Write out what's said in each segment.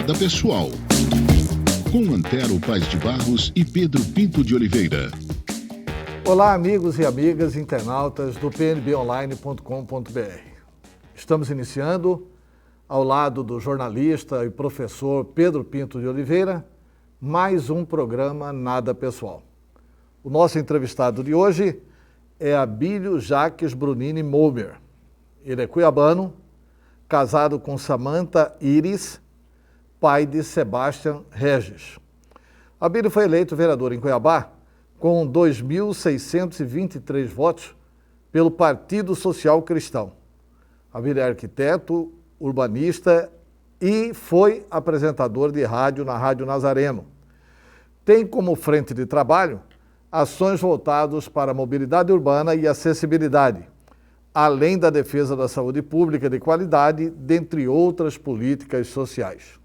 Nada Pessoal, com Antero Paes de Barros e Pedro Pinto de Oliveira. Olá, amigos e amigas internautas do pnbonline.com.br. Estamos iniciando, ao lado do jornalista e professor Pedro Pinto de Oliveira, mais um programa Nada Pessoal. O nosso entrevistado de hoje é Abílio Jacques Brunini Momer. Ele é cuiabano, casado com Samantha Iris, pai de Sebastião Regis. Abílio foi eleito vereador em Cuiabá com 2.623 votos pelo Partido Social Cristão. Abílio é arquiteto, urbanista e foi apresentador de rádio na Rádio Nazareno. Tem como frente de trabalho ações voltadas para a mobilidade urbana e acessibilidade, além da defesa da saúde pública de qualidade, dentre outras políticas sociais.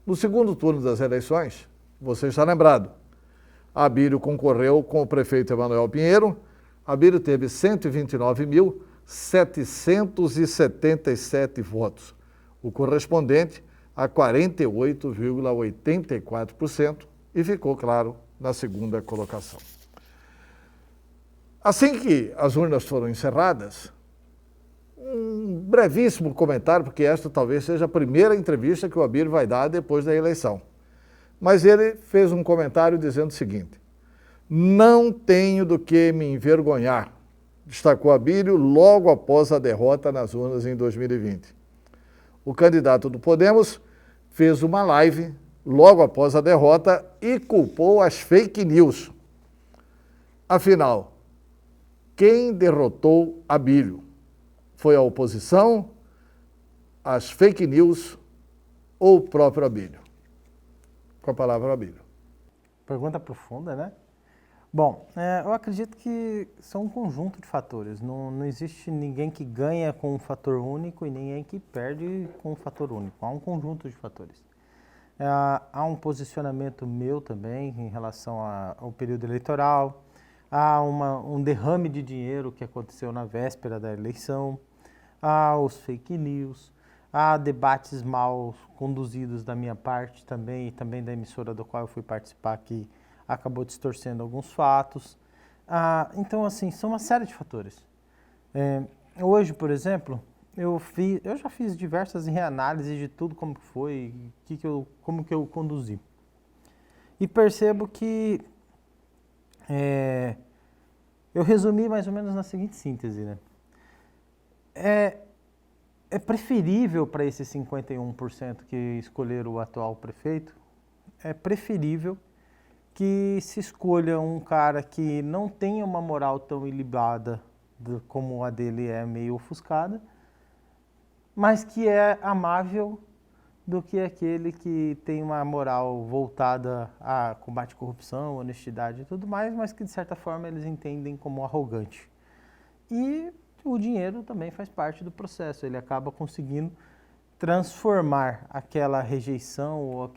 No segundo turno das eleições, você está lembrado, Abílio concorreu com o prefeito Emanuel Pinheiro. Abílio teve 129.777 votos, o correspondente a 48,84%, e ficou, claro, na segunda colocação. Assim que as urnas foram encerradas, um brevíssimo comentário, porque esta talvez seja a primeira entrevista que o Abílio vai dar depois da eleição. Mas ele fez um comentário dizendo o seguinte: não tenho do que me envergonhar, destacou Abílio logo após a derrota nas urnas em 2020. O candidato do Podemos fez uma live logo após a derrota e culpou as fake news. Afinal, quem derrotou Abílio? Foi a oposição, as fake news ou o próprio Abílio? Com a palavra, Abílio. Pergunta profunda, né? Bom, eu acredito que são um conjunto de fatores. Não existe ninguém que ganha com um fator único e ninguém que perde com um fator único. Há um conjunto de fatores. Há um posicionamento meu também em relação ao período eleitoral. Há um derrame de dinheiro que aconteceu na véspera da eleição. Há os fake news. Há debates mal conduzidos da minha parte também, e também da emissora do qual eu fui participar, que acabou distorcendo alguns fatos. Então, assim, são uma série de fatores. Hoje, por exemplo, eu já fiz diversas reanálises de tudo como que foi, como que eu conduzi. E percebo que eu resumi mais ou menos na seguinte síntese, né? É preferível para esses 51% que escolheram o atual prefeito, é preferível que se escolha um cara que não tenha uma moral tão ilibada como a dele é meio ofuscada, mas que é amável, do que aquele que tem uma moral voltada a combate à corrupção, honestidade e tudo mais, mas que de certa forma eles entendem como arrogante. E o dinheiro também faz parte do processo, ele acaba conseguindo transformar aquela rejeição ou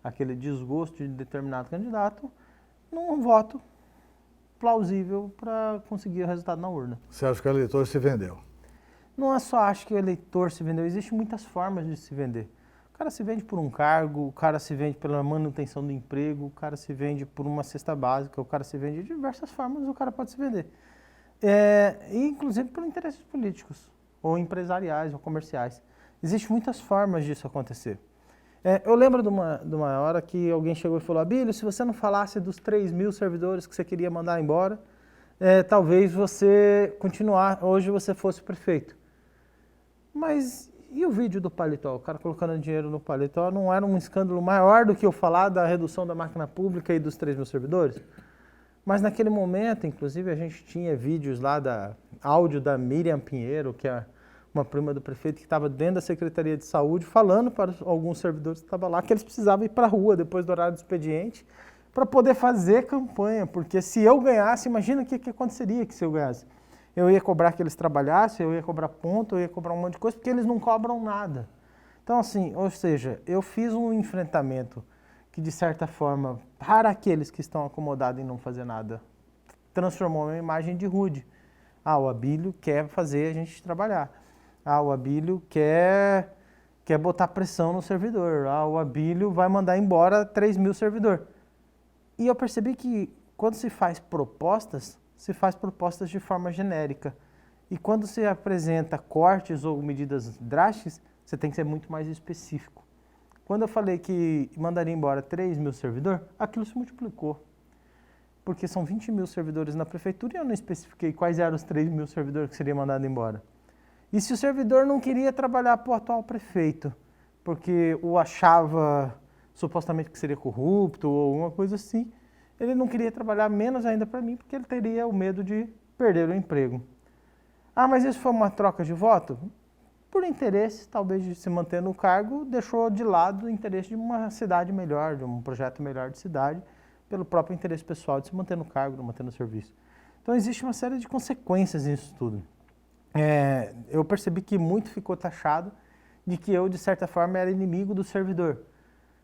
aquele desgosto de determinado candidato num voto plausível para conseguir o resultado na urna. Você acha que o eleitor se vendeu? Não é só acho que o eleitor se vendeu, existem muitas formas de se vender. O cara se vende por um cargo, o cara se vende pela manutenção do emprego, o cara se vende por uma cesta básica, o cara se vende de diversas formas, o cara pode se vender. Inclusive por interesses políticos, ou empresariais, ou comerciais. Existem muitas formas disso acontecer. Eu lembro de uma hora que alguém chegou e falou: Abílio, se você não falasse dos 3.000 servidores que você queria mandar embora, talvez você hoje você fosse prefeito. Mas e o vídeo do paletó? O cara colocando dinheiro no paletó não era um escândalo maior do que eu falar da redução da máquina pública e dos 3.000 servidores? Mas naquele momento, inclusive, a gente tinha vídeos lá, áudio da Miriam Pinheiro, que é uma prima do prefeito, que estava dentro da Secretaria de Saúde, falando para alguns servidores que estavam lá que eles precisavam ir para a rua depois do horário do expediente para poder fazer campanha, porque se eu ganhasse, imagina o que aconteceria se eu ganhasse. Eu ia cobrar que eles trabalhassem, eu ia cobrar ponto, eu ia cobrar um monte de coisa, porque eles não cobram nada. Então, assim, ou seja, eu fiz um enfrentamento que, de certa forma, para aqueles que estão acomodados em não fazer nada, transformou uma imagem de rude. O Abílio quer fazer a gente trabalhar. O Abílio quer que é botar pressão no servidor. O Abílio vai mandar embora 3.000 servidores. E eu percebi que quando se faz propostas de forma genérica. E quando se apresenta cortes ou medidas drásticas, você tem que ser muito mais específico. Quando eu falei que mandaria embora 3.000 servidores, aquilo se multiplicou. Porque são 20.000 servidores na prefeitura e eu não especifiquei quais eram os 3.000 servidores que seriam mandados embora. E se o servidor não queria trabalhar para o atual prefeito, porque o achava supostamente que seria corrupto ou alguma coisa assim, ele não queria trabalhar menos ainda para mim, porque ele teria o medo de perder o emprego. Mas isso foi uma troca de voto? Por interesse, talvez, de se manter no cargo, deixou de lado o interesse de uma cidade melhor, de um projeto melhor de cidade, pelo próprio interesse pessoal de se manter no cargo, de manter no serviço. Então, existe uma série de consequências nisso tudo. Eu percebi que muito ficou taxado de que eu, de certa forma, era inimigo do servidor.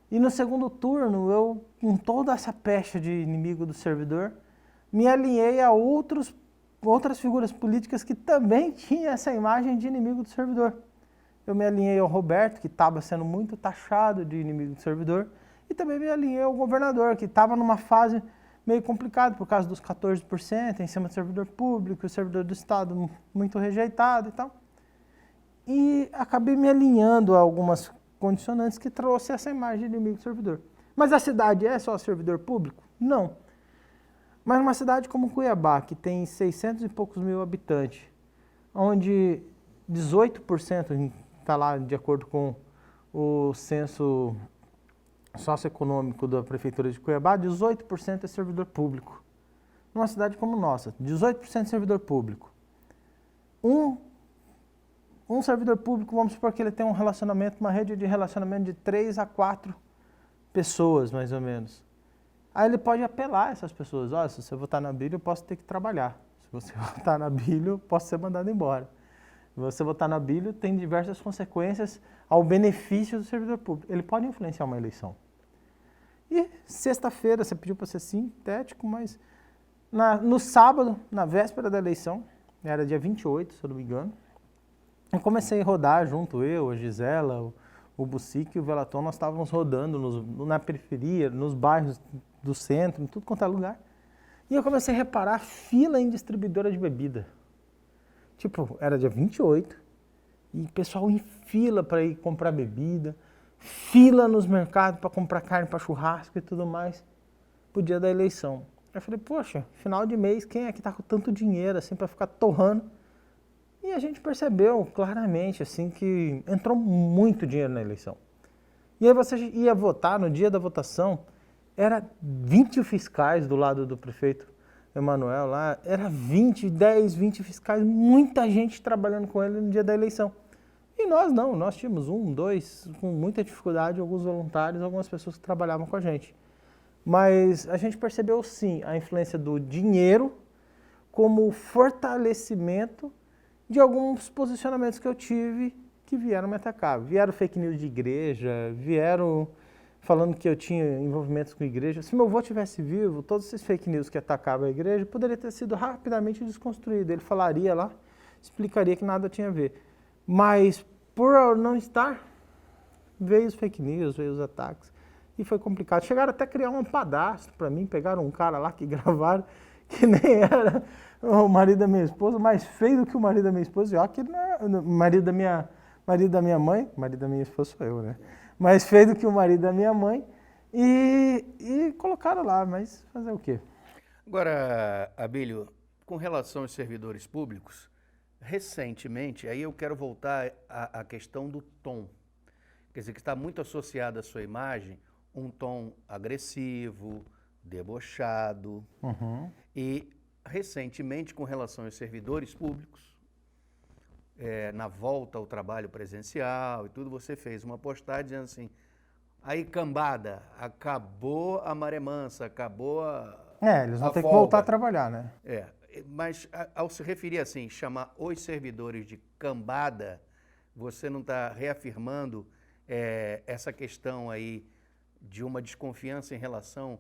E no segundo turno, eu, com toda essa pecha de inimigo do servidor, me alinhei a outras figuras políticas que também tinham essa imagem de inimigo do servidor. Eu me alinhei ao Roberto, que estava sendo muito taxado de inimigo do servidor, e também me alinhei ao governador, que estava numa fase meio complicada por causa dos 14% em cima do servidor público, o servidor do Estado muito rejeitado e tal. E acabei me alinhando a algumas condicionantes que trouxe essa imagem de inimigo do servidor. Mas a cidade é só servidor público? Não. Mas uma cidade como Cuiabá, que tem 600 e poucos mil habitantes, onde 18% está lá de acordo com o censo socioeconômico da Prefeitura de Cuiabá, 18% é servidor público. Numa cidade como nossa, 18% é servidor público. Um servidor público, vamos supor que ele tem uma rede de relacionamento de 3 a 4 pessoas, mais ou menos. Aí ele pode apelar a essas pessoas. Se você votar na Abílio, eu posso ter que trabalhar. Se você votar na Abílio, eu posso ser mandado embora. Se você votar na Abílio, tem diversas consequências ao benefício do servidor público. Ele pode influenciar uma eleição. E sexta-feira, você pediu para ser sintético, mas no sábado, na véspera da eleição, era dia 28, se eu não me engano, eu comecei a rodar junto, a Gisela, o Bucique e o Velaton, nós estávamos rodando na periferia, nos bairros do centro, em tudo quanto é lugar. E eu comecei a reparar fila em distribuidora de bebida. Era dia 28, e o pessoal em fila para ir comprar bebida, fila nos mercados para comprar carne para churrasco e tudo mais, pro dia da eleição. Eu falei, poxa, final de mês, quem é que está com tanto dinheiro assim para ficar torrando? E a gente percebeu claramente assim que entrou muito dinheiro na eleição. E aí você ia votar, no dia da votação, era 20 fiscais do lado do prefeito Emanuel lá, era 20 fiscais, muita gente trabalhando com ele no dia da eleição. E nós não, nós tínhamos 1, 2, com muita dificuldade, alguns voluntários, algumas pessoas que trabalhavam com a gente. Mas a gente percebeu sim a influência do dinheiro como fortalecimento de alguns posicionamentos que eu tive que vieram me atacar. Vieram fake news de igreja, vieram falando que eu tinha envolvimentos com a igreja. Se meu avô tivesse vivo, todos esses fake news que atacavam a igreja poderia ter sido rapidamente desconstruído. Ele falaria lá, explicaria que nada tinha a ver. Mas por não estar, veio os fake news, veio os ataques e foi complicado. Chegaram até a criar um padastro para mim, pegaram um cara lá que gravaram, que nem era o marido da minha esposa, mais feio do que o marido da minha esposa, já que ele não é o marido da minha mãe, marido da minha esposa sou eu, né? Mais feio do que o marido da minha mãe, e colocaram lá, mas fazer o quê? Agora, Abílio, com relação aos servidores públicos, recentemente, aí eu quero voltar à questão do tom, quer dizer, que está muito associado à sua imagem, um tom agressivo, debochado, e recentemente, com relação aos servidores públicos, na volta ao trabalho presencial e tudo, você fez uma postagem dizendo assim, aí cambada, acabou a maré mansa, acabou eles vão ter que voltar a trabalhar, né? Mas ao se referir assim, chamar os servidores de cambada, você não está reafirmando essa questão aí de uma desconfiança em relação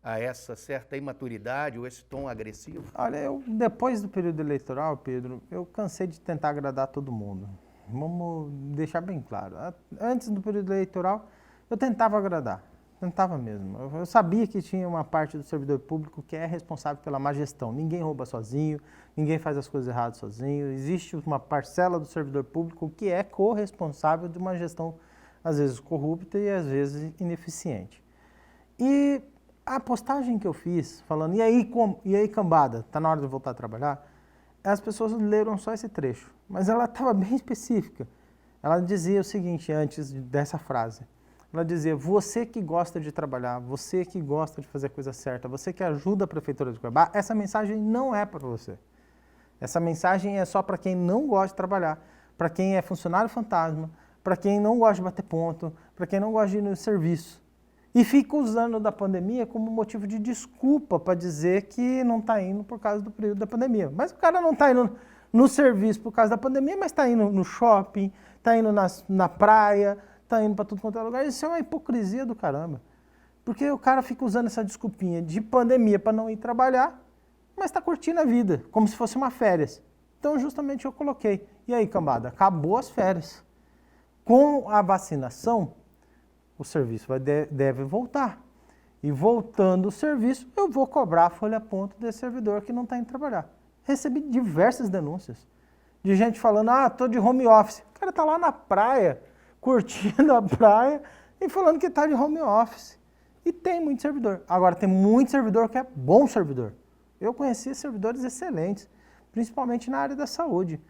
a essa certa imaturidade ou esse tom agressivo? Olha, depois do período eleitoral, Pedro, eu cansei de tentar agradar todo mundo. Vamos deixar bem claro. Antes do período eleitoral, eu tentava agradar. Tentava mesmo. Eu sabia que tinha uma parte do servidor público que é responsável pela má gestão. Ninguém rouba sozinho, ninguém faz as coisas erradas sozinho. Existe uma parcela do servidor público que é corresponsável de uma gestão, às vezes, corrupta e às vezes ineficiente. E a postagem que eu fiz, falando, e aí cambada, tá na hora de eu voltar a trabalhar? As pessoas leram só esse trecho, mas ela estava bem específica. Ela dizia o seguinte, antes dessa frase. Ela dizia, você que gosta de trabalhar, você que gosta de fazer a coisa certa, você que ajuda a Prefeitura de Cuiabá, essa mensagem não é para você. Essa mensagem é só para quem não gosta de trabalhar, para quem é funcionário fantasma, para quem não gosta de bater ponto, para quem não gosta de ir no serviço. E fica usando da pandemia como motivo de desculpa para dizer que não está indo por causa do período da pandemia. Mas o cara não está indo no serviço por causa da pandemia, mas está indo no shopping, está indo na praia, está indo para tudo quanto é lugar. Isso é uma hipocrisia do caramba. Porque o cara fica usando essa desculpinha de pandemia para não ir trabalhar, mas está curtindo a vida, como se fosse uma férias. Então, justamente eu coloquei. E aí, cambada, acabou as férias. Com a vacinação, o serviço deve voltar. E voltando o serviço, eu vou cobrar a folha-ponto desse servidor que não está indo trabalhar. Recebi diversas denúncias de gente falando, estou de home office. O cara está lá na praia, curtindo a praia e falando que está de home office. E tem muito servidor. Agora, tem muito servidor que é bom servidor. Eu conheci servidores excelentes, principalmente na área da saúde.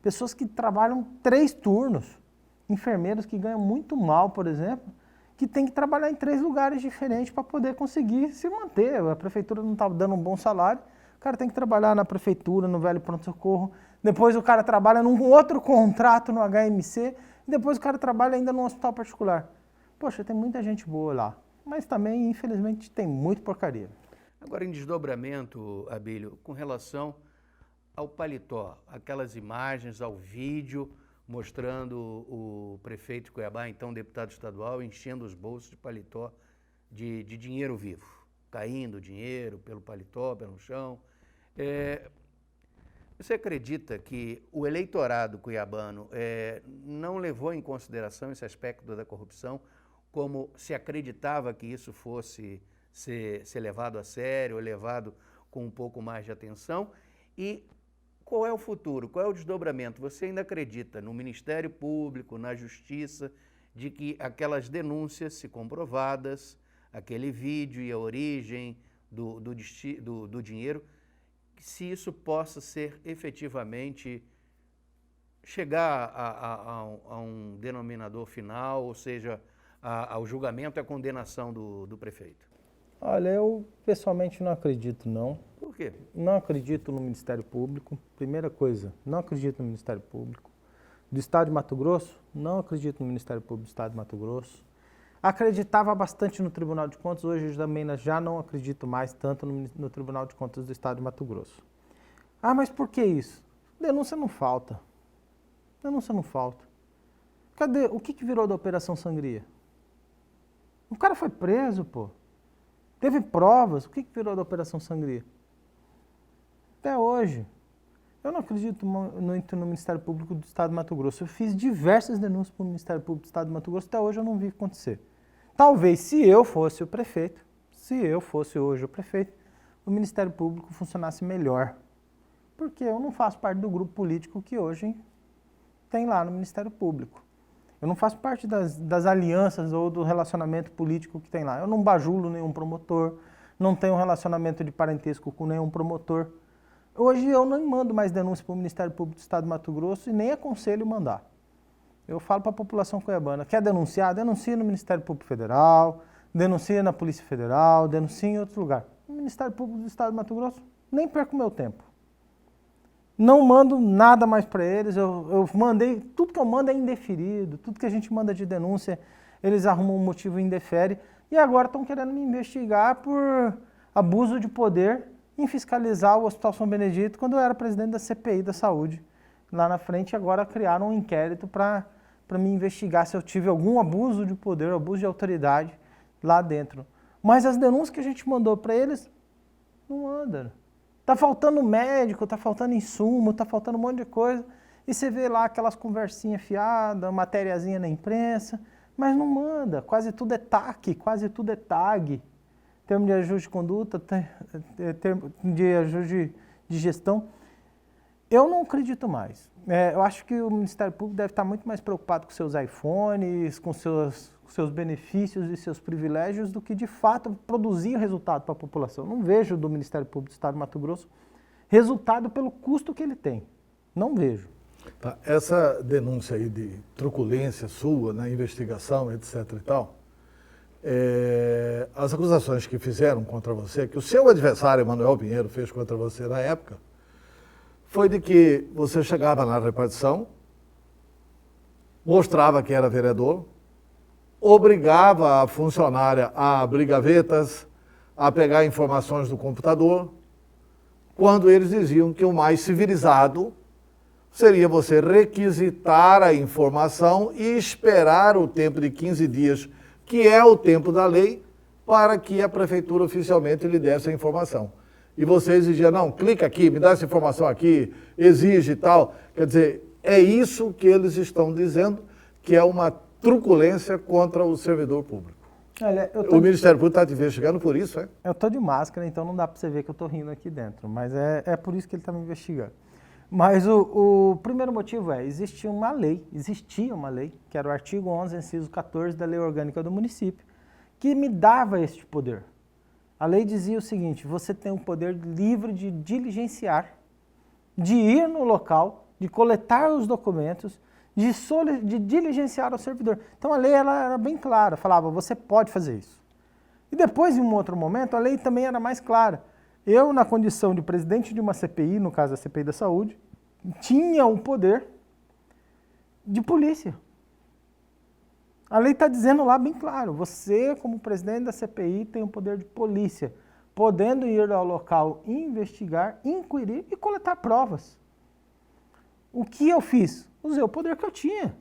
Pessoas que trabalham 3 turnos. Enfermeiros que ganham muito mal, por exemplo, que tem que trabalhar em 3 lugares diferentes para poder conseguir se manter. A prefeitura não está dando um bom salário, o cara tem que trabalhar na prefeitura, no velho pronto-socorro, depois o cara trabalha num outro contrato no HMC, e depois o cara trabalha ainda num hospital particular. Poxa, tem muita gente boa lá, mas também, infelizmente, tem muito porcaria. Agora, em desdobramento, Abílio, com relação ao paletó, aquelas imagens, ao vídeo, mostrando o prefeito de Cuiabá, então deputado estadual, enchendo os bolsos de paletó de dinheiro vivo, caindo dinheiro pelo paletó, pelo chão. Você acredita que o eleitorado cuiabano não levou em consideração esse aspecto da corrupção, como se acreditava que isso fosse ser levado a sério, ou levado com um pouco mais de atenção? E qual é o futuro? Qual é o desdobramento? Você ainda acredita no Ministério Público, na Justiça, de que aquelas denúncias, se comprovadas, aquele vídeo e a origem do dinheiro, se isso possa ser efetivamente chegar a um denominador final, ou seja, ao julgamento e à condenação do prefeito? Olha, eu pessoalmente não acredito, não. Por quê? Não acredito no Ministério Público. Primeira coisa, não acredito no Ministério Público. Do Estado de Mato Grosso, não acredito no Ministério Público do Estado de Mato Grosso. Acreditava bastante no Tribunal de Contas, hoje eu também já não acredito mais tanto no Tribunal de Contas do Estado de Mato Grosso. Mas por que isso? Denúncia não falta. Denúncia não falta. Cadê? O que virou da Operação Sangria? O cara foi preso, pô. Teve provas. O que virou da Operação Sangria? Até hoje. Eu não acredito no Ministério Público do Estado de Mato Grosso. Eu fiz diversas denúncias para o Ministério Público do Estado de Mato Grosso. Até hoje eu não vi acontecer. Talvez, se eu fosse o prefeito, se eu fosse hoje o prefeito, o Ministério Público funcionasse melhor. Porque eu não faço parte do grupo político que hoje tem lá no Ministério Público. Eu não faço parte das alianças ou do relacionamento político que tem lá. Eu não bajulo nenhum promotor, não tenho um relacionamento de parentesco com nenhum promotor. Hoje eu não mando mais denúncia para o Ministério Público do Estado de Mato Grosso e nem aconselho mandar. Eu falo para a população cuiabana, quer denunciar? Denuncia no Ministério Público Federal, denuncia na Polícia Federal, denuncia em outro lugar. No Ministério Público do Estado de Mato Grosso, nem perco o meu tempo. Não mando nada mais para eles, eu mandei, tudo que eu mando é indeferido, tudo que a gente manda de denúncia, eles arrumam um motivo e indefere, e agora estão querendo me investigar por abuso de poder em fiscalizar o Hospital São Benedito quando eu era presidente da CPI da Saúde. Lá na frente agora criaram um inquérito para me investigar se eu tive algum abuso de poder, abuso de autoridade lá dentro. Mas as denúncias que a gente mandou para eles, não andam. Está faltando médico, está faltando insumo, está faltando um monte de coisa. E você vê lá aquelas conversinhas fiadas, matériazinha na imprensa, mas não manda. Quase tudo é TAC, quase tudo é TAG. Termo de ajuste de conduta, termo de ajuste de gestão. Eu não acredito mais. Eu acho que o Ministério Público deve estar muito mais preocupado com seus iPhones, com seus benefícios e seus privilégios do que, de fato, produzir resultado para a população. Eu não vejo do Ministério Público do Estado de Mato Grosso resultado pelo custo que ele tem. Não vejo. Tá. Essa denúncia aí de truculência sua na investigação, etc. e tal, as acusações que fizeram contra você, que o seu adversário, Manuel Pinheiro, fez contra você na época, foi de que você chegava na repartição, mostrava que era vereador, obrigava a funcionária a abrir gavetas, a pegar informações do computador, quando eles diziam que o mais civilizado seria você requisitar a informação e esperar o tempo de 15 dias, que é o tempo da lei, para que a prefeitura oficialmente lhe desse a informação. E você exigia, não, clica aqui, me dá essa informação aqui, exige e tal. Quer dizer, é isso que eles estão dizendo, que é uma truculência contra o servidor público. Olha, O Ministério Público está te investigando por isso, é? Eu estou de máscara, então não dá para você ver que eu estou rindo aqui dentro, mas é por isso que ele está me investigando. Mas o primeiro motivo existia uma lei, que era o artigo 11, inciso 14 da Lei Orgânica do Município, que me dava este poder. A lei dizia o seguinte, você tem o poder livre de diligenciar, de ir no local, de coletar os documentos, de diligenciar o servidor. Então a lei era bem clara, falava, você pode fazer isso. E depois, em um outro momento, a lei também era mais clara. Eu, na condição de presidente de uma CPI, no caso a CPI da Saúde, tinha o poder de polícia. A lei está dizendo lá bem claro, você, como presidente da CPI, tem o poder de polícia, podendo ir ao local, investigar, inquirir e coletar provas. O que eu fiz? Usei o poder que eu tinha.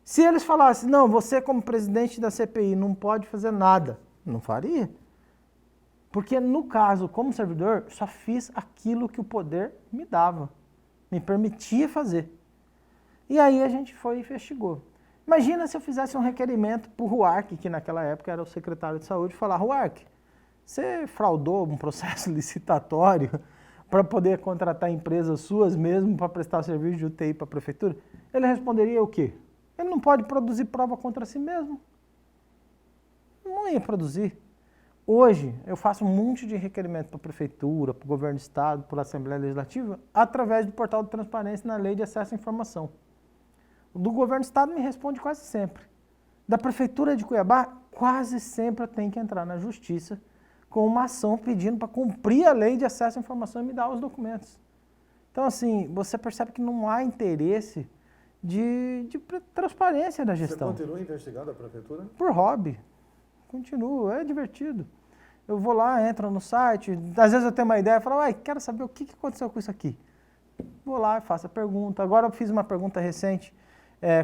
Se eles falassem, não, você como presidente da CPI não pode fazer nada, não faria. Porque no caso, como servidor, só fiz aquilo que o poder me dava, me permitia fazer. E aí a gente foi e investigou. Imagina se eu fizesse um requerimento para o Ruark, que naquela época era o secretário de saúde, e falar, Ruark, você fraudou um processo licitatório para poder contratar empresas suas mesmo para prestar serviço de UTI para a prefeitura? Ele responderia o quê? Ele não pode produzir prova contra si mesmo. Não ia produzir. Hoje, eu faço um monte de requerimento para a prefeitura, para o governo do estado, para a Assembleia Legislativa, através do portal de transparência na Lei de Acesso à Informação. O do governo do estado me responde quase sempre. Da prefeitura de Cuiabá, quase sempre eu tenho que entrar na justiça com uma ação pedindo para cumprir a Lei de Acesso à Informação e me dar os documentos. Então, assim, você percebe que não há interesse de transparência na gestão. Você continua investigando a prefeitura? Por hobby. Continuo, é divertido. Eu vou lá, entro no site, às vezes eu tenho uma ideia, falo, quero saber o que aconteceu com isso aqui. Vou lá e faço a pergunta. Agora eu fiz uma pergunta recente,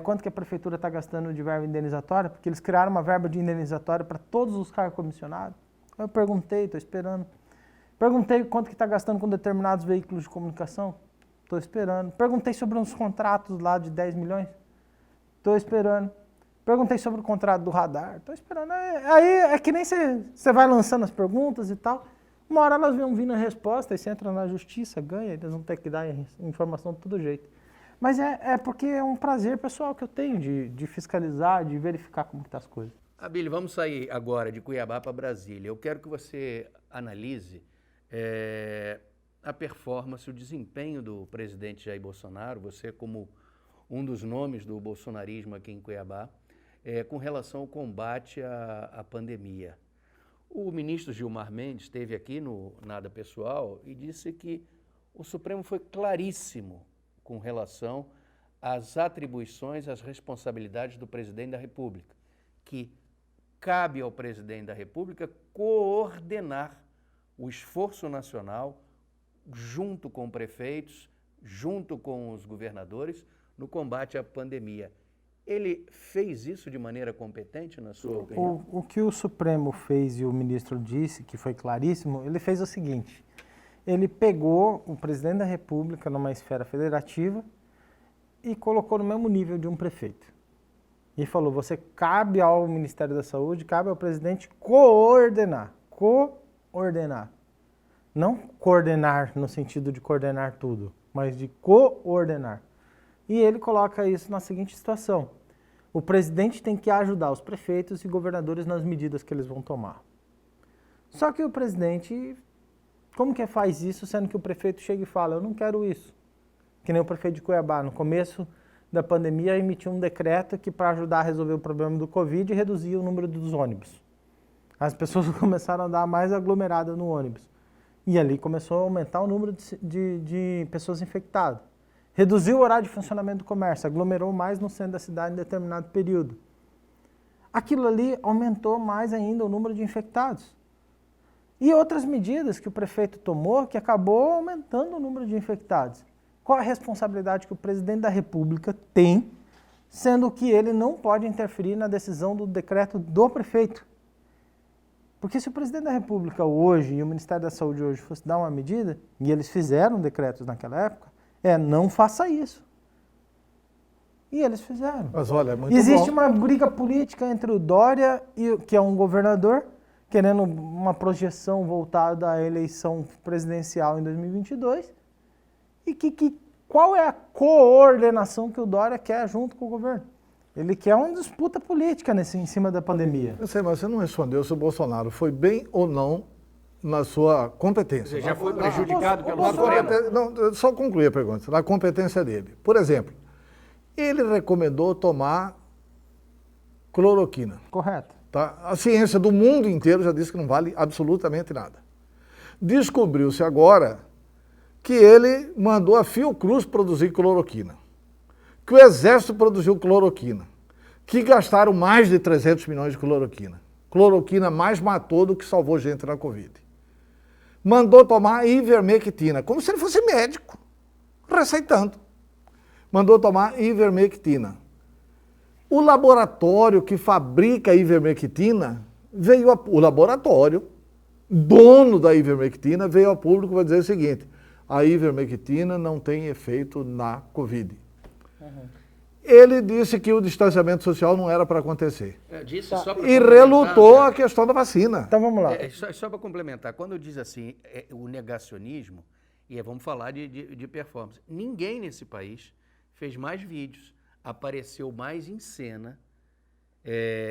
quanto que a prefeitura está gastando de verba indenizatória, porque eles criaram uma verba de indenizatória para todos os cargos comissionados. Eu perguntei, estou esperando. Perguntei quanto que está gastando com determinados veículos de comunicação, estou esperando. Perguntei sobre uns contratos lá de 10 milhões, estou esperando. Perguntei sobre o contrato do radar, estou esperando. Aí é que nem você vai lançando as perguntas e tal. Uma hora elas vão vindo a resposta, aí você entra na justiça, ganha, eles vão ter que dar informação de todo jeito. Mas é porque é um prazer pessoal que eu tenho de fiscalizar, de verificar como estão as coisas. Abílio, vamos sair agora de Cuiabá para Brasília. Eu quero que você analise a performance, o desempenho do presidente Jair Bolsonaro, você como um dos nomes do bolsonarismo aqui em Cuiabá, com relação ao combate à pandemia. O ministro Gilmar Mendes esteve aqui no Nada Pessoal e disse que o Supremo foi claríssimo com relação às atribuições, às responsabilidades do presidente da República, que cabe ao presidente da República coordenar o esforço nacional junto com prefeitos, junto com os governadores, no combate à pandemia. Ele fez isso de maneira competente, na sua opinião? O que o Supremo fez e o ministro disse, que foi claríssimo, ele fez o seguinte, ele pegou o presidente da República numa esfera federativa e colocou no mesmo nível de um prefeito. E falou, você cabe ao Ministério da Saúde, cabe ao presidente coordenar. Coordenar. Não coordenar no sentido de coordenar tudo, mas de coordenar. E ele coloca isso na seguinte situação. O presidente tem que ajudar os prefeitos e governadores nas medidas que eles vão tomar. Só que o presidente, como que faz isso, sendo que o prefeito chega e fala, eu não quero isso. Que nem o prefeito de Cuiabá, no começo da pandemia, emitiu um decreto que para ajudar a resolver o problema do Covid, reduzia o número dos ônibus. As pessoas começaram a andar mais aglomeradas no ônibus. E ali começou a aumentar o número de pessoas infectadas. Reduziu o horário de funcionamento do comércio, aglomerou mais no centro da cidade em determinado período. Aquilo ali aumentou mais ainda o número de infectados. E outras medidas que o prefeito tomou que acabou aumentando o número de infectados. Qual a responsabilidade que o presidente da República tem, sendo que ele não pode interferir na decisão do decreto do prefeito? Porque se o presidente da República hoje e o Ministério da Saúde hoje fosse dar uma medida, e eles fizeram decretos naquela época, não faça isso. E eles fizeram. Mas olha, é muito Existe bom. uma briga política entre o Dória, que é um governador, querendo uma projeção voltada à eleição presidencial em 2022, e qual é a coordenação que o Dória quer junto com o governo? Ele quer uma disputa política em cima da pandemia. Eu sei, mas você não respondeu se o Bolsonaro foi bem ou não na sua competência. Você já foi prejudicado pelo Bolsonaro- Supremo. Não, só concluir a pergunta. Na competência dele. Por exemplo, ele recomendou tomar cloroquina. Correto. Tá? A ciência do mundo inteiro já disse que não vale absolutamente nada. Descobriu-se agora que ele mandou a Fiocruz produzir cloroquina, que o Exército produziu cloroquina, que gastaram mais de 300 milhões de cloroquina. Cloroquina mais matou do que salvou gente na Covid. Mandou tomar ivermectina, como se ele fosse médico, receitando. Mandou tomar ivermectina. O laboratório que fabrica a ivermectina, o laboratório, dono da ivermectina, veio ao público para dizer o seguinte, a ivermectina não tem efeito na Covid. Ele disse que o distanciamento social não era para acontecer. Disse só pra E complementar, relutou né? a questão da vacina. Então vamos lá. Só para complementar, quando diz assim, o negacionismo, e vamos falar de performance, ninguém nesse país fez mais vídeos, apareceu mais em cena,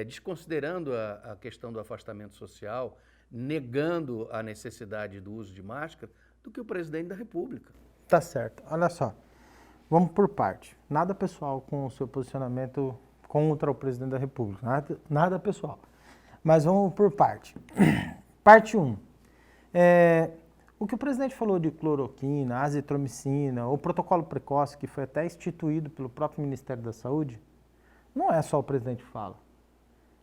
desconsiderando a questão do afastamento social, negando a necessidade do uso de máscara, do que o presidente da República. Tá certo. Olha só. Vamos por parte. Nada pessoal com o seu posicionamento contra o presidente da República. Nada pessoal. Mas vamos por parte. Parte 1. O que o presidente falou de cloroquina, azitromicina, o protocolo precoce, que foi até instituído pelo próprio Ministério da Saúde, não é só o presidente que fala.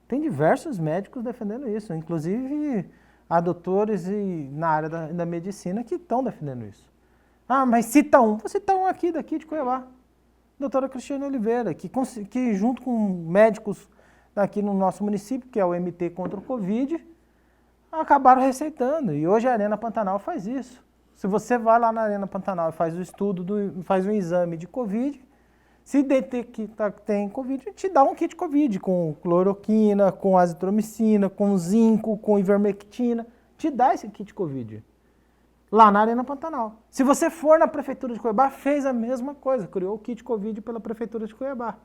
Tem diversos médicos defendendo isso, inclusive há doutores na área da medicina que estão defendendo isso. Ah, mas cita um. Vou citar um aqui, daqui de Cuiabá. Doutora Cristiane Oliveira, que junto com médicos aqui no nosso município, que é o MT contra o Covid, acabaram receitando. E hoje a Arena Pantanal faz isso. Se você vai lá na Arena Pantanal e faz o estudo, faz um exame de Covid, se detectar que tem Covid, te dá um kit Covid com cloroquina, com azitromicina, com zinco, com ivermectina. Te dá esse kit Covid. Lá na Arena Pantanal. Se você for na Prefeitura de Cuiabá, fez a mesma coisa, criou o kit Covid pela Prefeitura de Cuiabá.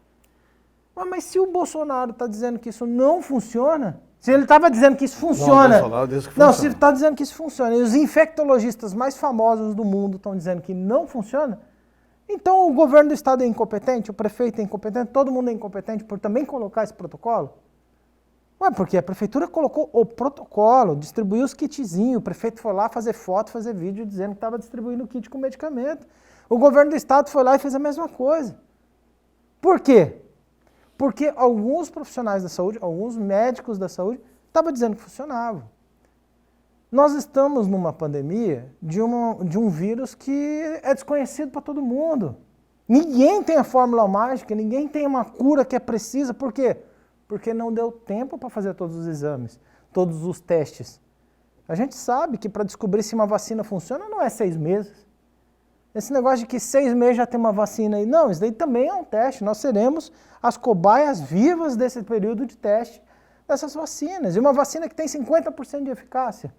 Mas se o Bolsonaro está dizendo que isso não funciona, se ele estava dizendo que isso funciona... Não, o Bolsonaro disse que Não, funciona. se ele está dizendo que isso funciona, e os infectologistas mais famosos do mundo estão dizendo que não funciona, então o governo do estado é incompetente, o prefeito é incompetente, todo mundo é incompetente por também colocar esse protocolo? Ué, porque a prefeitura colocou o protocolo, distribuiu os kitzinhos, o prefeito foi lá fazer foto, fazer vídeo dizendo que estava distribuindo o kit com medicamento. O governo do estado foi lá e fez a mesma coisa. Por quê? Porque alguns profissionais da saúde, alguns médicos da saúde, estavam dizendo que funcionava. Nós estamos numa pandemia de um vírus que é desconhecido para todo mundo. Ninguém tem a fórmula mágica, ninguém tem uma cura que é precisa. Por quê? Porque não deu tempo para fazer todos os exames, todos os testes. A gente sabe que para descobrir se uma vacina funciona não é 6 meses. Esse negócio de que 6 meses já tem uma vacina aí. Não, isso daí também é um teste. Nós seremos as cobaias vivas desse período de teste dessas vacinas. E uma vacina que tem 50% de eficácia,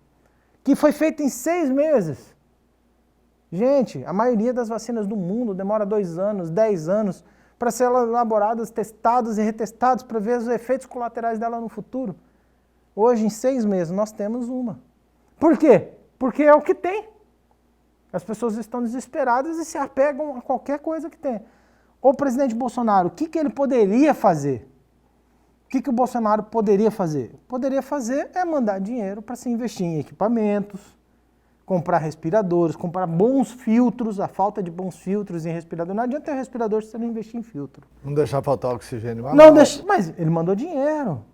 que foi feita em 6 meses. Gente, a maioria das vacinas do mundo demora 2 anos, 10 anos, para serem elaboradas, testadas e retestadas para ver os efeitos colaterais dela no futuro. Hoje, em 6 meses, nós temos uma. Por quê? Porque é o que tem. As pessoas estão desesperadas e se apegam a qualquer coisa que tem. O presidente Bolsonaro, o que ele poderia fazer? O que o Bolsonaro poderia fazer? Poderia fazer é mandar dinheiro para se investir em equipamentos, comprar respiradores, comprar bons filtros, a falta de bons filtros em respirador. Não adianta ter respirador se você não investir em filtro. Não deixar faltar oxigênio. Não deixa, mas ele mandou dinheiro.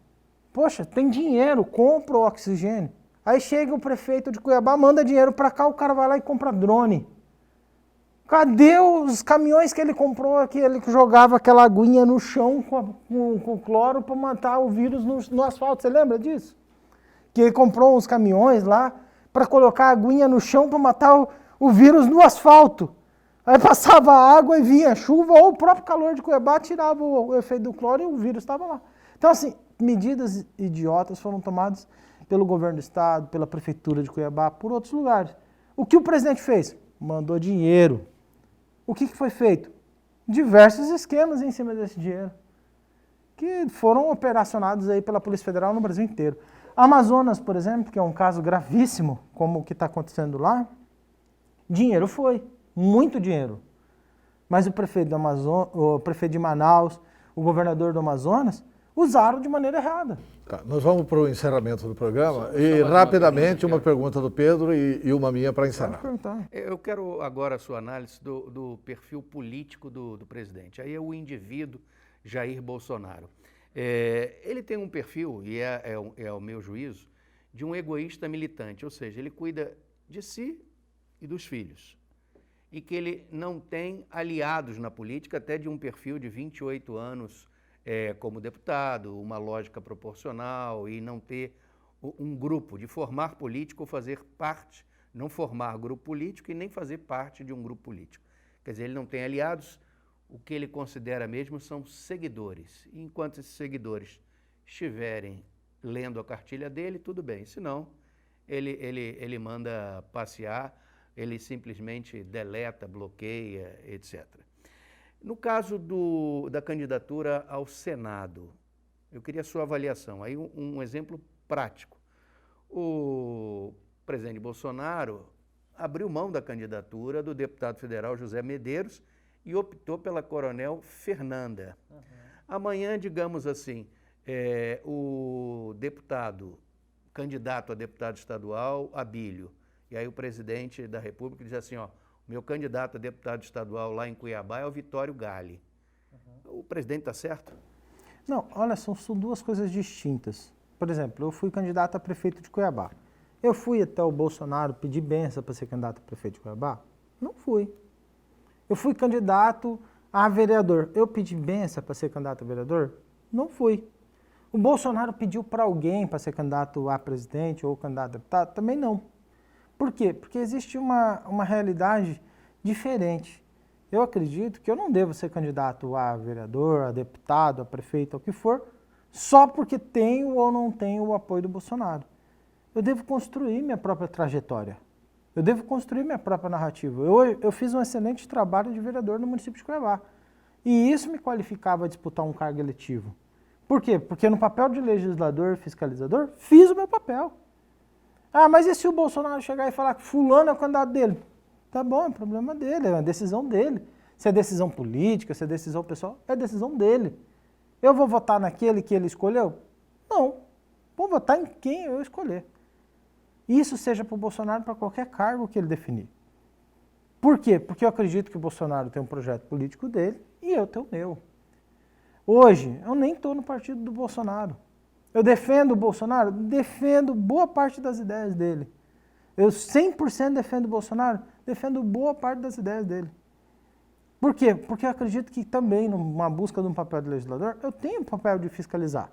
Poxa, tem dinheiro, compra o oxigênio. Aí chega o prefeito de Cuiabá, manda dinheiro para cá, o cara vai lá e compra drone. Cadê os caminhões que ele comprou, que ele jogava aquela aguinha no chão com cloro para matar o vírus no asfalto? Você lembra disso? Que ele comprou uns caminhões lá para colocar a aguinha no chão para matar o vírus no asfalto. Aí passava água e vinha chuva, ou o próprio calor de Cuiabá tirava o efeito do cloro e o vírus estava lá. Então, assim, medidas idiotas foram tomadas pelo governo do estado, pela prefeitura de Cuiabá, por outros lugares. O que o presidente fez? Mandou dinheiro. O que foi feito? Diversos esquemas em cima desse dinheiro, que foram operacionados aí pela Polícia Federal no Brasil inteiro. Amazonas, por exemplo, que é um caso gravíssimo, como o que está acontecendo lá, dinheiro foi, muito dinheiro. Mas o prefeito de Manaus, o governador do Amazonas, usaram de maneira errada. Tá, nós vamos para o encerramento do programa e rapidamente uma pergunta do Pedro e uma minha para encerrar. Eu quero agora a sua análise do perfil político do presidente. Aí é o indivíduo Jair Bolsonaro. Ele tem um perfil, e é o meu juízo, de um egoísta militante, ou seja, ele cuida de si e dos filhos. E que ele não tem aliados na política, até de um perfil de 28 anos como deputado, uma lógica proporcional e não ter um grupo, de formar político ou fazer parte, não formar grupo político e nem fazer parte de um grupo político. Quer dizer, ele não tem aliados, o que ele considera mesmo são seguidores. E enquanto esses seguidores estiverem lendo a cartilha dele, tudo bem, senão ele manda passear, ele simplesmente deleta, bloqueia, etc. No caso da candidatura ao Senado, eu queria a sua avaliação. Aí um exemplo prático. O presidente Bolsonaro abriu mão da candidatura do deputado federal José Medeiros e optou pela coronel Fernanda. Uhum. Amanhã, digamos assim, o candidato a deputado estadual, Abílio, e aí o presidente da República diz assim, meu candidato a deputado estadual lá em Cuiabá é o Vitório Gale. Uhum. O presidente está certo? Não, olha, são duas coisas distintas. Por exemplo, eu fui candidato a prefeito de Cuiabá. Eu fui até o Bolsonaro pedir benção para ser candidato a prefeito de Cuiabá? Não fui. Eu fui candidato a vereador. Eu pedi benção para ser candidato a vereador? Não fui. O Bolsonaro pediu para alguém para ser candidato a presidente ou candidato a deputado? Também não. Por quê? Porque existe uma realidade diferente. Eu acredito que eu não devo ser candidato a vereador, a deputado, a prefeito, o que for, só porque tenho ou não tenho o apoio do Bolsonaro. Eu devo construir minha própria trajetória. Eu devo construir minha própria narrativa. Eu fiz um excelente trabalho de vereador no município de Cuiabá. E isso me qualificava a disputar um cargo eletivo. Por quê? Porque no papel de legislador, fiscalizador, fiz o meu papel. Ah, mas e se o Bolsonaro chegar e falar que fulano é o candidato dele? Tá bom, é problema dele, é a decisão dele. Se é decisão política, se é decisão pessoal, é decisão dele. Eu vou votar naquele que ele escolheu? Não. Vou votar em quem eu escolher. Isso seja para o Bolsonaro, para qualquer cargo que ele definir. Por quê? Porque eu acredito que o Bolsonaro tem um projeto político dele e eu tenho o meu. Hoje, eu nem estou no partido do Bolsonaro. Eu defendo o Bolsonaro? Defendo boa parte das ideias dele. Eu 100% defendo o Bolsonaro? Defendo boa parte das ideias dele. Por quê? Porque eu acredito que também, numa busca de um papel de legislador, eu tenho o papel de fiscalizar.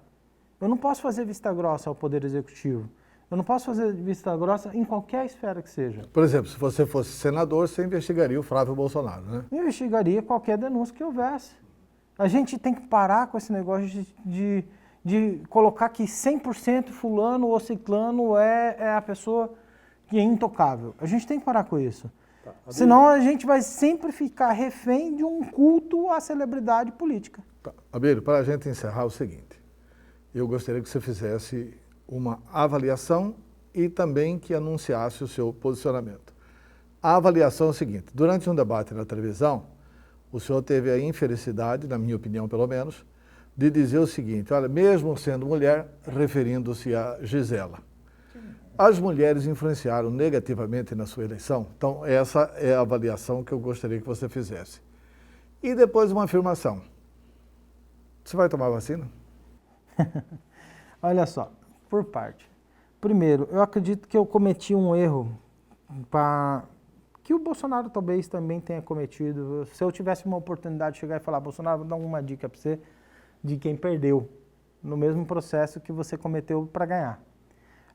Eu não posso fazer vista grossa ao Poder Executivo. Eu não posso fazer vista grossa em qualquer esfera que seja. Por exemplo, se você fosse senador, você investigaria o Flávio Bolsonaro, né? Eu investigaria qualquer denúncia que houvesse. A gente tem que parar com esse negócio de colocar que 100% fulano ou ciclano é a pessoa que é intocável. A gente tem que parar com isso. Tá. Senão a gente vai sempre ficar refém de um culto à celebridade política. Tá. Abílio, para a gente encerrar o seguinte, eu gostaria que você fizesse uma avaliação e também que anunciasse o seu posicionamento. A avaliação é o seguinte, durante um debate na televisão, o senhor teve a infelicidade, na minha opinião pelo menos, de dizer o seguinte, olha, mesmo sendo mulher, referindo-se a Gisela, as mulheres influenciaram negativamente na sua eleição? Então, essa é a avaliação que eu gostaria que você fizesse. E depois uma afirmação. Você vai tomar vacina? Olha só, por parte. Primeiro, eu acredito que eu cometi um erro que o Bolsonaro talvez também tenha cometido. Se eu tivesse uma oportunidade de chegar e falar, Bolsonaro, vou dar uma dica para você de quem perdeu no mesmo processo que você cometeu para ganhar.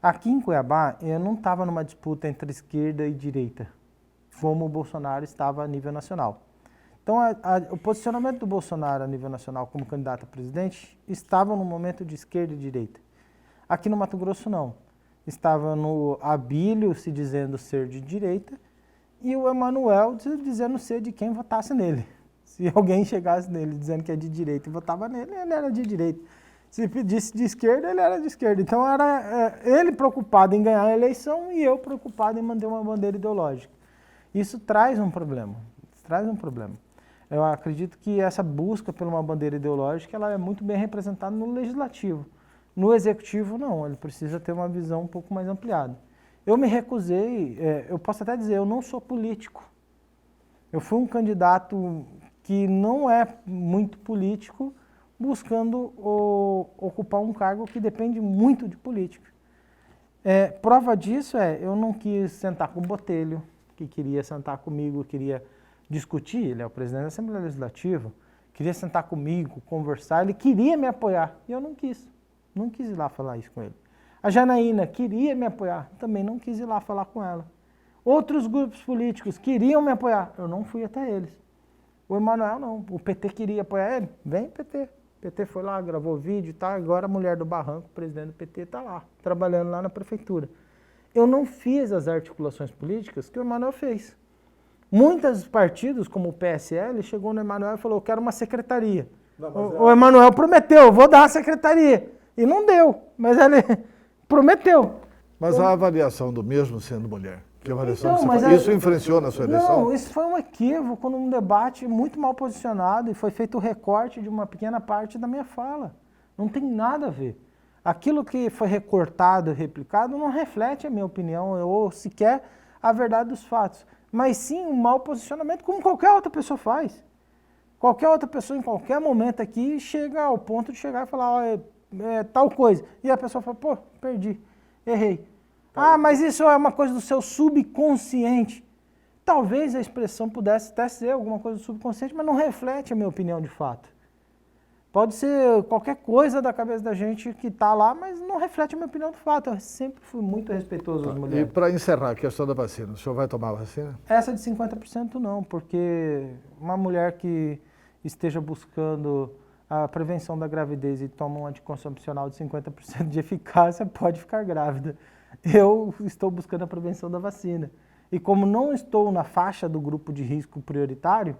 Aqui em Cuiabá, eu não estava numa disputa entre esquerda e direita, como o Bolsonaro estava a nível nacional. Então, o posicionamento do Bolsonaro a nível nacional como candidato a presidente estava no momento de esquerda e direita. Aqui no Mato Grosso, não. Estava no Abílio se dizendo ser de direita e o Emanuel dizendo ser de quem votasse nele. Se alguém chegasse nele dizendo que é de direita e votava nele, ele era de direita. Se pedisse de esquerda, ele era de esquerda. Então, era ele preocupado em ganhar a eleição e eu preocupado em manter uma bandeira ideológica. Isso traz um problema. Eu acredito que essa busca por uma bandeira ideológica ela é muito bem representada no legislativo. No executivo, não. Ele precisa ter uma visão um pouco mais ampliada. Eu me recusei, eu posso até dizer, eu não sou político. Eu fui um candidato que não é muito político, buscando ocupar um cargo que depende muito de política. Prova disso eu não quis sentar com o Botelho, que queria sentar comigo, queria discutir, ele é o presidente da Assembleia Legislativa, queria sentar comigo, conversar, ele queria me apoiar, e eu não quis ir lá falar isso com ele. A Janaína queria me apoiar, também não quis ir lá falar com ela. Outros grupos políticos queriam me apoiar, eu não fui até eles. O Emanuel não, o PT queria apoiar ele, vem PT. O PT foi lá, gravou vídeo e tal, agora a mulher do Barranco, o presidente do PT, está lá, trabalhando lá na prefeitura. Eu não fiz as articulações políticas que o Emanuel fez. Muitos partidos, como o PSL, chegou no Emanuel e falou, eu quero uma secretaria. O Emanuel prometeu, vou dar a secretaria. E não deu, mas ele prometeu. Mas a avaliação do mesmo sendo mulher, que avaliação Então, você mas faz? Isso influenciou na sua eleição? Não, isso foi um equívoco num debate muito mal posicionado e foi feito o recorte de uma pequena parte da minha fala. Não tem nada a ver. Aquilo que foi recortado e replicado não reflete a minha opinião ou sequer a verdade dos fatos, mas sim um mau posicionamento como qualquer outra pessoa faz. Qualquer outra pessoa em qualquer momento aqui chega ao ponto de chegar e falar tal coisa. E a pessoa fala, pô, perdi, errei. Ah, mas isso é uma coisa do seu subconsciente. Talvez a expressão pudesse até ser alguma coisa do subconsciente, mas não reflete a minha opinião de fato. Pode ser qualquer coisa da cabeça da gente que está lá, mas não reflete a minha opinião de fato. Eu sempre fui muito respeitoso das mulheres. E para encerrar a questão da vacina, o senhor vai tomar a vacina? Essa de 50% não, porque uma mulher que esteja buscando a prevenção da gravidez e toma um anticoncepcional de 50% de eficácia pode ficar grávida. Eu estou buscando a prevenção da vacina. E como não estou na faixa do grupo de risco prioritário,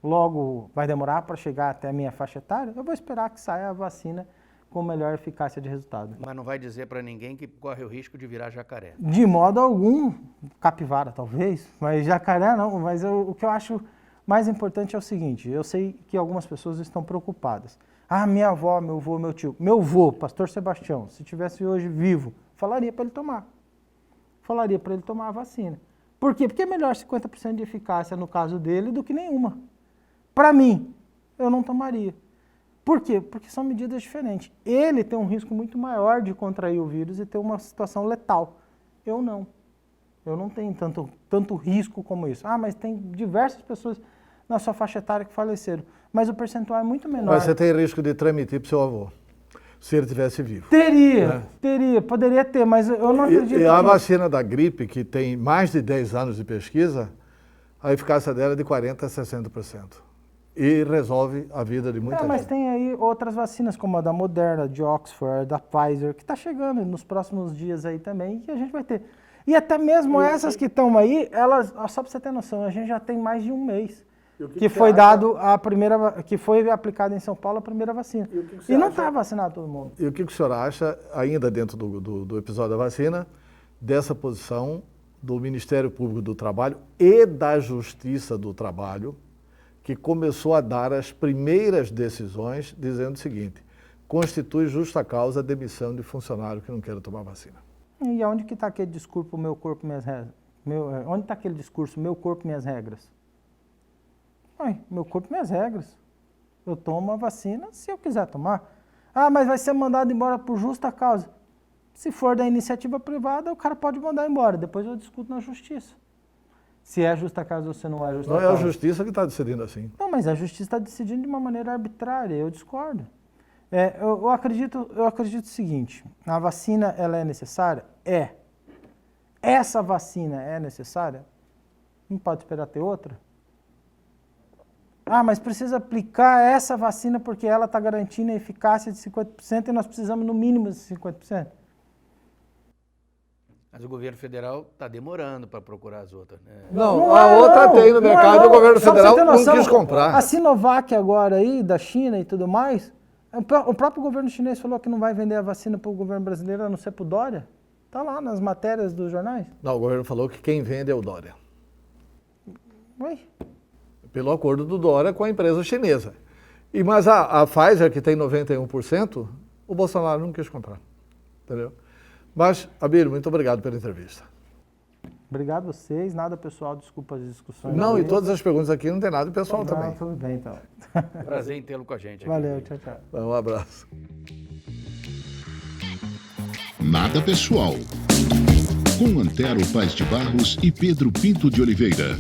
logo vai demorar para chegar até a minha faixa etária, eu vou esperar que saia a vacina com melhor eficácia de resultado. Mas não vai dizer para ninguém que corre o risco de virar jacaré. De modo algum, capivara talvez, mas jacaré não. Mas o que eu acho mais importante é o seguinte, eu sei que algumas pessoas estão preocupadas. Ah, minha avó, meu avô, meu tio. Meu avô, pastor Sebastião, se tivesse hoje vivo, falaria para ele tomar. Falaria para ele tomar a vacina. Por quê? Porque é melhor 50% de eficácia no caso dele do que nenhuma. Para mim, eu não tomaria. Por quê? Porque são medidas diferentes. Ele tem um risco muito maior de contrair o vírus e ter uma situação letal. Eu não. Eu não tenho tanto risco como isso. Ah, mas tem diversas pessoas na sua faixa etária que faleceram. Mas o percentual é muito menor. Mas você tem risco de transmitir para o seu avô. se ele tivesse vivo. Poderia ter, mas eu não acredito. E a vacina da gripe, que tem mais de 10 anos de pesquisa, a eficácia dela é de 40% a 60%. E resolve a vida de muita gente. Mas tem aí outras vacinas, como a da Moderna, de Oxford, da Pfizer, que está chegando nos próximos dias aí também, que a gente vai ter. E até mesmo essas que estão aí, elas, só para você ter noção, a gente já tem mais de um mês que foi dado a primeira, que foi aplicada em São Paulo a primeira vacina. E não está vacinado todo mundo. E o que o senhor acha, ainda dentro do episódio da vacina, dessa posição do Ministério Público do Trabalho e da Justiça do Trabalho, que começou a dar as primeiras decisões dizendo o seguinte: constitui justa causa a demissão de funcionário que não quer tomar vacina. E onde que está aquele discurso, meu corpo, minhas regras? Onde está aquele discurso, meu corpo, minhas regras? Meu corpo, minhas regras. Eu tomo a vacina se eu quiser tomar. Ah, mas vai ser mandado embora por justa causa. Se for da iniciativa privada, o cara pode mandar embora. Depois eu discuto na justiça. Se é justa causa ou se não é justa causa. Não é a justiça que está decidindo assim. Não, mas a justiça está decidindo de uma maneira arbitrária. Eu discordo. Eu acredito o seguinte: a vacina ela é necessária? É. Essa vacina é necessária? Não pode esperar ter outra? Ah, mas precisa aplicar essa vacina porque ela está garantindo a eficácia de 50% e nós precisamos no mínimo de 50%. Mas o governo federal está demorando para procurar as outras, né? Não, a outra tem no mercado e o governo federal não quis comprar. A Sinovac agora aí, da China e tudo mais, o próprio governo chinês falou que não vai vender a vacina para o governo brasileiro, a não ser para o Dória. Está lá nas matérias dos jornais. Não, o governo falou que quem vende é o Dória. Ué? Pelo acordo do Dória com a empresa chinesa. Mas a Pfizer, que tem 91%, o Bolsonaro não quis comprar. Entendeu? Mas, Abílio, muito obrigado pela entrevista. Obrigado a vocês. Nada pessoal, desculpa as discussões. Não, e todas as perguntas aqui não tem nada pessoal também. Tudo bem, então. Prazer em tê-lo com a gente aqui. Valeu, tchau, tchau. Um abraço. Nada pessoal. Com Antero Paz de Barros e Pedro Pinto de Oliveira.